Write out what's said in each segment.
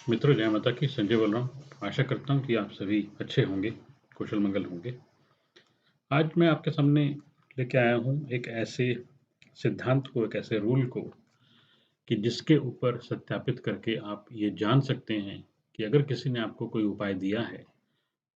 मित्रों, जय माता की। संजय बोल रहा हूँ। आशा करता हूँ कि आप सभी अच्छे होंगे, कुशल मंगल होंगे। आज मैं आपके सामने लेके आया हूँ एक ऐसे सिद्धांत को, एक ऐसे रूल को कि जिसके ऊपर सत्यापित करके आप ये जान सकते हैं कि अगर किसी ने आपको कोई उपाय दिया है,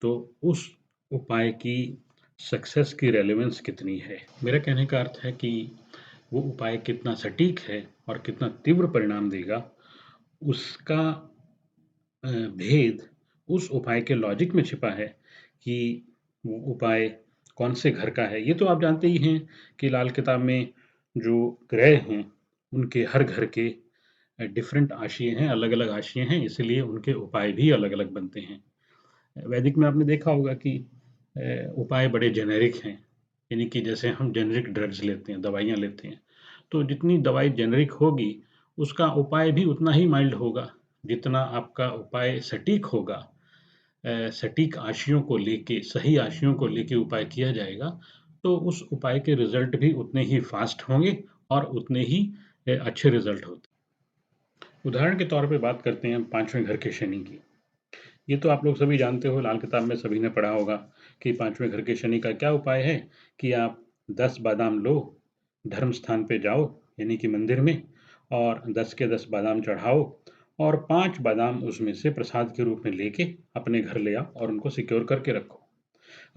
तो उस उपाय की सक्सेस की रेलेवेंस कितनी है। मेरा कहने का अर्थ है कि वो उपाय कितना सटीक है और कितना तीव्र परिणाम देगा, उसका भेद उस उपाय के लॉजिक में छिपा है कि वो उपाय कौन से घर का है। ये तो आप जानते ही हैं कि लाल किताब में जो ग्रह हैं, उनके हर घर के डिफरेंट आशिये हैं, अलग-अलग आशिये हैं, इसलिए उनके उपाय भी अलग-अलग बनते हैं। वैदिक में आपने देखा होगा कि उपाय बड़े जेनेरिक हैं, यानी कि जैसे हम जेनेरिक ड्रग्स लेते हैं, दवाइयाँ लेते हैं, तो जितनी दवाई जेनेरिक होगी, उसका उपाय भी उतना ही माइल्ड होगा। जितना आपका उपाय सटीक होगा, सटीक आशयों को लेके, सही आशयों को लेके उपाय किया जाएगा, तो उस उपाय के रिज़ल्ट भी उतने ही फ़ास्ट होंगे और उतने ही अच्छे रिज़ल्ट होते हैं। उदाहरण के तौर पे बात करते हैं हम 5वें घर के शनि की। ये तो आप लोग सभी जानते हो, लाल किताब में सभी ने पढ़ा होगा कि 5वें घर के शनि का क्या उपाय है कि आप 10 बादाम लो, धर्म स्थान पे जाओ, यानी कि मंदिर में, और 10 के 10 बादाम चढ़ाओ और 5 बादाम उसमें से प्रसाद के रूप में लेके अपने घर ले आओ और उनको सिक्योर करके रखो।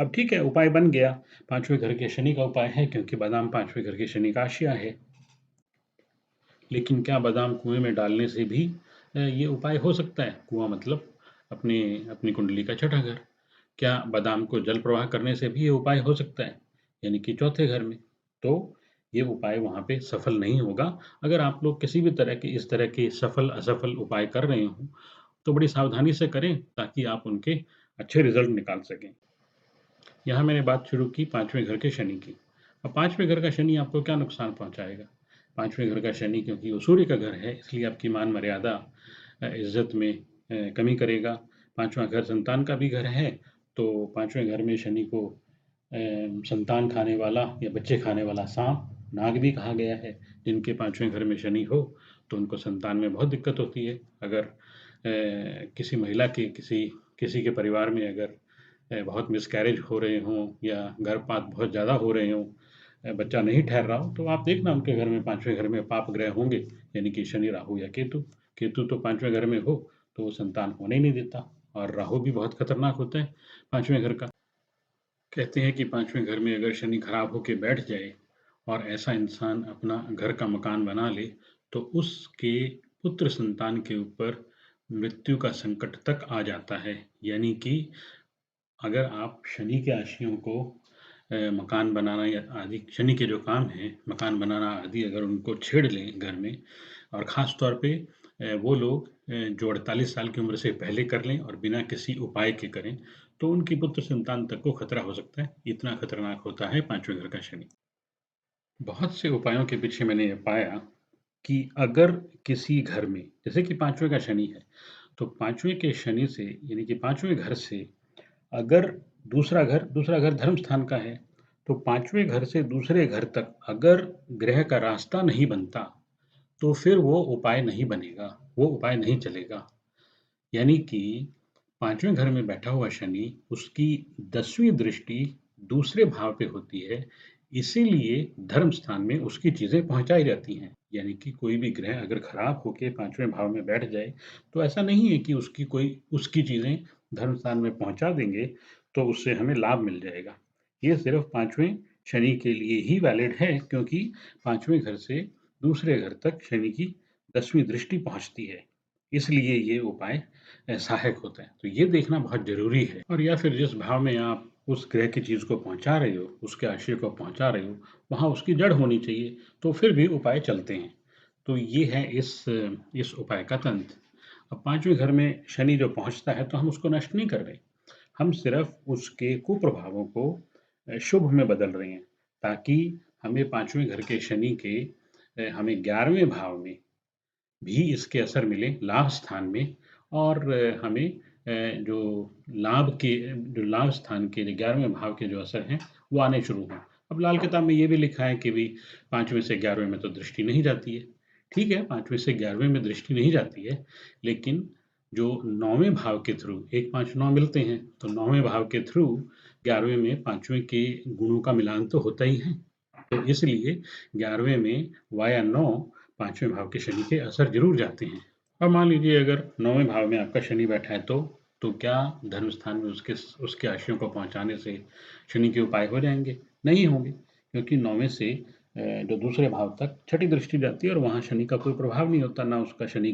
अब ठीक है, उपाय बन गया, 5वें घर के शनि का उपाय है क्योंकि बादाम 5वें घर के शनि का आशिया है। लेकिन क्या बादाम कुएँ में डालने से भी ये उपाय हो सकता है? कुआँ मतलब अपनी अपनी कुंडली का छठा घर। क्या बादाम को जल प्रवाह करने से भी ये उपाय हो सकता है? यानी कि चौथे घर में। तो ये उपाय वहाँ पे सफल नहीं होगा। अगर आप लोग किसी भी तरह के इस तरह के सफल-असफल उपाय कर रहे हों, तो बड़ी सावधानी से करें ताकि आप उनके अच्छे रिज़ल्ट निकाल सकें। यहाँ मैंने बात शुरू की 5वें घर के शनि की। अब 5वें घर का शनि आपको क्या नुकसान पहुँचाएगा? 5वें घर का शनि, क्योंकि वो सूर्य का घर है, इसलिए आपकी मान-मर्यादा, इज़्ज़त में कमी करेगा। 5वां घर संतान का भी घर है, तो 5वें घर में शनि को संतान खाने वाला या बच्चे खाने वाला साँप, नाग भी कहा गया है। जिनके 5वें घर में शनि हो, तो उनको संतान में बहुत दिक्कत होती है। अगर किसी महिला के किसी किसी के परिवार में अगर बहुत मिसकैरेज हो रहे हों या गर्भपात बहुत ज़्यादा हो रहे हों, बच्चा नहीं ठहर रहा हो, तो आप देखना उनके घर में 5वें घर में पाप ग्रह होंगे, यानी कि शनि, राहु या केतु। केतु तो 5वें घर में हो, तो वो संतान होने ही नहीं देता, और राहु भी बहुत खतरनाक होता है 5वें घर का। कहते हैं कि 5वें घर में अगर शनि खराब होके बैठ जाए और ऐसा इंसान अपना घर का मकान बना ले, तो उसके पुत्र संतान के ऊपर मृत्यु का संकट तक आ जाता है। यानी कि अगर आप शनि के आशियों को मकान बनाना या आदि शनि के जो काम हैं, मकान बनाना आदि अगर उनको छेड़ लें घर में, और ख़ास तौर पे वो लोग जो 48 साल की उम्र से पहले कर लें और बिना किसी उपाय के करें, तो उनकी पुत्र संतान तक को खतरा हो सकता है। इतना खतरनाक होता है 5वें घर का शनि। बहुत से उपायों के पीछे मैंने ये पाया कि अगर किसी घर में, जैसे कि 5वें का शनि है, तो 5वें के शनि से, यानी कि 5वें घर से अगर दूसरा घर धर्म स्थान का है, तो 5वें घर से दूसरे घर तक अगर ग्रह का रास्ता नहीं बनता, तो फिर वो उपाय नहीं बनेगा, वो उपाय नहीं चलेगा। यानी कि 5वें घर में बैठा हुआ शनि, उसकी 10वीं दृष्टि दूसरे भाव पे होती है, इसीलिए धर्म स्थान में उसकी चीज़ें पहुँचाई जाती हैं। यानी कि कोई भी ग्रह अगर खराब होके 5वें भाव में बैठ जाए, तो ऐसा नहीं है कि उसकी चीज़ें धर्म स्थान में पहुँचा देंगे, तो उससे हमें लाभ मिल जाएगा। ये सिर्फ़ 5वें शनि के लिए ही वैलिड है, क्योंकि 5वें घर से दूसरे घर तक शनि की 10वीं दृष्टि पहुँचती है। इसलिए ये उपाय सहायक होता है। तो ये देखना बहुत ज़रूरी है। और या फिर जिस भाव में आप उस ग्रह की चीज़ को पहुँचा रहे हो, उसके आशय को पहुँचा रहे हो, वहाँ उसकी जड़ होनी चाहिए, तो फिर भी उपाय चलते हैं। तो ये है इस उपाय का तंत्र। अब 5वें घर में शनि जो पहुँचता है, तो हम उसको नष्ट नहीं कर रहे। हम सिर्फ़ उसके कुप्रभावों को शुभ में बदल रहे हैं, ताकि हमें 5वें घर के शनि के हमें 11वें भाव में भी इसके असर मिले, लाभ स्थान में, और हमें जो जो लाभ स्थान के 11वें भाव के जो असर हैं, वो आने शुरू हों। अब लाल किताब में ये भी लिखा है कि भई 5वें से 11वें में तो दृष्टि नहीं जाती है। ठीक है, 5वें से 11वें में दृष्टि नहीं जाती है, लेकिन जो 9वें भाव के थ्रू 1, 5, 9 मिलते हैं, तो 9वें भाव के थ्रू 11वें में 5वें के गुणों का मिलान तो होता ही है। तो इसलिए 11वें में वाया 9 5वें भाव के शनि के असर ज़रूर जाते हैं। और मान लीजिए अगर 9वें भाव में आपका शनि बैठा है तो क्या धर्म स्थान में उसके आशयों को पहुँचाने से शनि के उपाय हो जाएँगे? नहीं होंगे, क्योंकि 9वें से जो दूसरे भाव तक छठी दृष्टि जाती है और वहाँ शनि का कोई प्रभाव नहीं होता, ना उसका शनि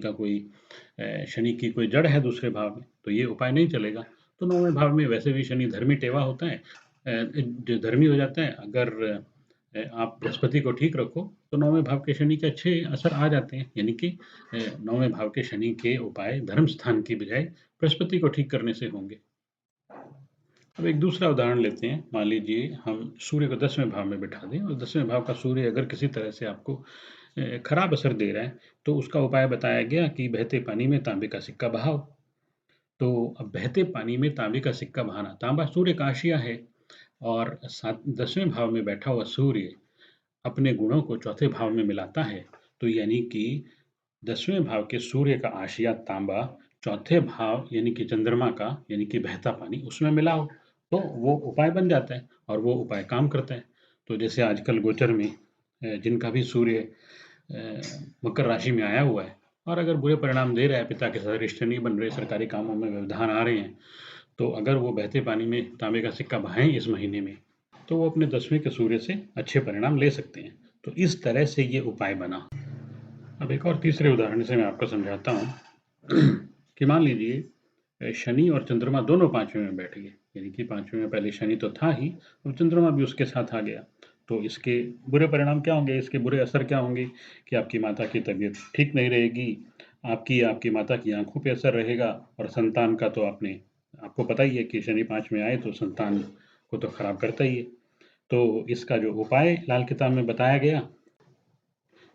की कोई जड़ है दूसरे भाव में, तो ये उपाय नहीं चलेगा। तो 9वें भाव में वैसे भी शनि धर्मी टेवा होता है, जो धर्मी हो जाता है। अगर आप बृहस्पति को ठीक रखो तो 9वें भाव के शनि के अच्छे असर आ जाते हैं, यानी कि 9वें भाव के शनि के उपाय धर्म स्थान की बजाय बृहस्पति को ठीक करने से होंगे। अब एक दूसरा उदाहरण लेते हैं। मान लीजिए हम सूर्य को 10वें भाव में बिठा दें और 10वें भाव का सूर्य अगर किसी तरह से आपको खराब असर दे रहा है, तो उसका उपाय बताया गया कि बहते पानी में तांबे का सिक्का बहाओ। तो अब बहते पानी में तांबे का सिक्का बहाना, तांबा सूर्य का आशिया है और 10वें भाव में बैठा हुआ सूर्य अपने गुणों को चौथे भाव में मिलाता है। तो यानी कि 10वें भाव के सूर्य का आशिया तांबा चौथे भाव यानी कि चंद्रमा का यानी कि बहता पानी उसमें मिलाओ, तो वो उपाय बन जाता है और वो उपाय काम करता है। तो जैसे आजकल गोचर में जिनका भी सूर्य मकर राशि में आया हुआ है और अगर बुरे परिणाम दे रहा है, पिता के साथ रिश्ते नहीं बन रहे, सरकारी कामों में व्यवधान आ रहे हैं, तो अगर वो बहते पानी में तांबे का सिक्का बहाएं इस महीने में, तो वो अपने 10वें के सूर्य से अच्छे परिणाम ले सकते हैं। तो इस तरह से ये उपाय बना। अब एक और तीसरे उदाहरण से मैं आपको समझाता हूँ कि मान लीजिए शनि और चंद्रमा दोनों 5वें में बैठ गए, यानी कि 5वें में पहले शनि तो था ही, अब चंद्रमा भी उसके साथ आ गया। तो इसके बुरे परिणाम क्या होंगे, इसके बुरे असर क्या होंगे कि आपकी माता की तबीयत ठीक नहीं रहेगी, आपकी माता की आंखों पे असर रहेगा और संतान का तो आपको पता ही है कि शनि 5 में आए तो संतान को तो खराब करता ही है। तो इसका जो उपाय लाल किताब में बताया गया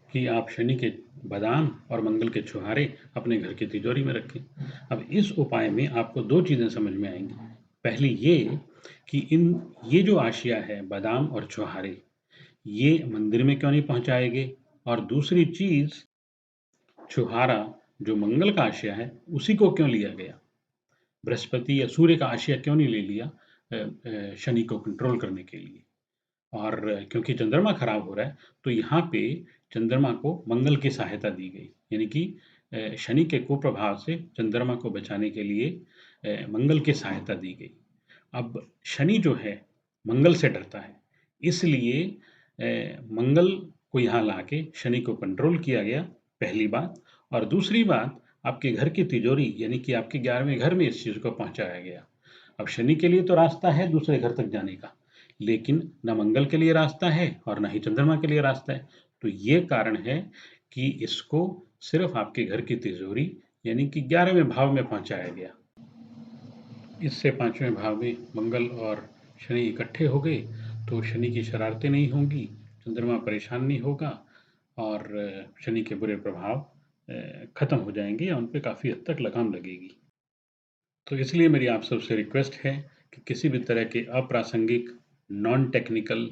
कि आप शनि के बादाम और मंगल के छुहारे अपने घर की तिजोरी में रखें। अब इस उपाय में आपको 2 चीज़ें समझ में आएँगी। पहली ये कि ये जो आशिया है बादाम और छुहारे, ये मंदिर में क्यों नहीं पहुँचाए गए? और दूसरी चीज़, छुहारा जो मंगल का आशिया है, उसी को क्यों लिया गया? बृहस्पति या सूर्य का आशिया क्यों नहीं ले लिया शनि को कंट्रोल करने के लिए? और क्योंकि चंद्रमा खराब हो रहा है, तो यहाँ पे चंद्रमा को मंगल की सहायता दी गई, यानी कि शनि के कुप्रभाव से चंद्रमा को बचाने के लिए मंगल की सहायता दी गई। अब शनि जो है मंगल से डरता है, इसलिए मंगल को यहाँ लाके शनि को कंट्रोल किया गया, पहली बात। और दूसरी बात, आपके घर की तिजोरी यानी कि आपके 11वें घर में इस चीज़ को पहुँचाया गया। अब शनि के लिए तो रास्ता है दूसरे घर तक जाने का, लेकिन न मंगल के लिए रास्ता है और न ही चंद्रमा के लिए रास्ता है। तो ये कारण है कि इसको सिर्फ आपके घर की तिजोरी यानी कि 11वें भाव में पहुंचाया गया। इससे 5वें भाव में मंगल और शनि इकट्ठे हो गए, तो शनि की शरारतें नहीं होंगी, चंद्रमा परेशान नहीं होगा और शनि के बुरे प्रभाव खत्म हो जाएंगे या उन पे काफ़ी हद तक लगाम लगेगी। तो इसलिए मेरी आप सबसे रिक्वेस्ट है कि किसी भी तरह के अप्रासंगिक, नॉन टेक्निकल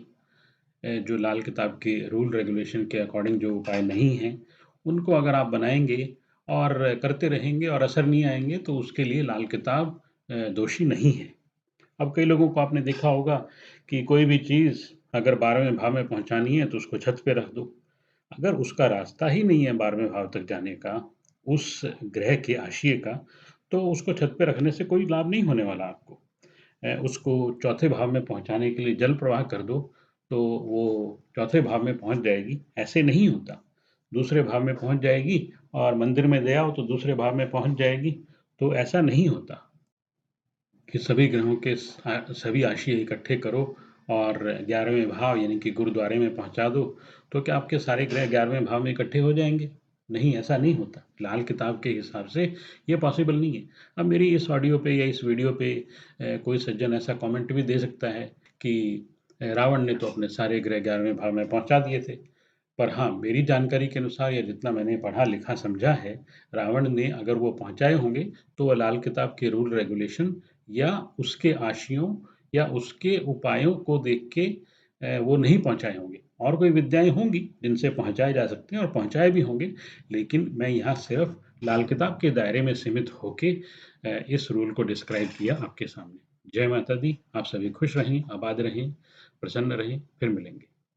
जो लाल किताब के रूल रेगुलेशन के अकॉर्डिंग जो उपाय नहीं हैं, उनको अगर आप बनाएँगे और करते रहेंगे और असर नहीं आएँगे, तो उसके लिए लाल किताब दोषी नहीं है। अब कई लोगों को आपने देखा होगा कि कोई भी चीज़ अगर 12वें भाव में पहुँचानी है, तो उसको छत पे रख दो। अगर उसका रास्ता ही नहीं है 12वें भाव तक जाने का, उस ग्रह के हाशिए का, तो उसको छत पे रखने से कोई लाभ नहीं होने वाला आपको। उसको चौथे भाव में पहुँचाने के लिए जल प्रवाह कर दो, तो वो चौथे भाव में पहुँच जाएगी, ऐसे नहीं होता। दूसरे भाव में पहुँच जाएगी और मंदिर में ले आओ तो दूसरे भाव में पहुँच जाएगी, तो ऐसा नहीं होता कि सभी ग्रहों के सभी आशिया इकट्ठे करो और 11वें भाव यानी कि गुरुद्वारे में पहुँचा दो, तो क्या आपके सारे ग्रह 11वें भाव में इकट्ठे हो जाएँगे? नहीं, ऐसा नहीं होता। लाल किताब के हिसाब से ये पॉसिबल नहीं है। अब मेरी इस ऑडियो पे या इस वीडियो पे कोई सज्जन ऐसा कमेंट भी दे सकता है कि रावण ने तो अपने सारे ग्रह 11वें भाव में पहुँचा दिए थे। पर हाँ, मेरी जानकारी के अनुसार या जितना मैंने पढ़ा, लिखा, समझा है, रावण ने अगर वो पहुँचाए होंगे, तो वो लाल किताब के रूल रेगुलेशन या उसके आशियों या उसके उपायों को देख के वो नहीं पहुँचाए होंगे। और कोई विद्याएँ होंगी जिनसे पहुँचाए जा सकते हैं और पहुँचाए भी होंगे, लेकिन मैं यहाँ सिर्फ़ लाल किताब के दायरे में सीमित होके इस रूल को डिस्क्राइब किया आपके सामने। जय माता दी, आप सभी खुश रहें, आबाद रहें, प्रसन्न रहें, फिर मिलेंगे।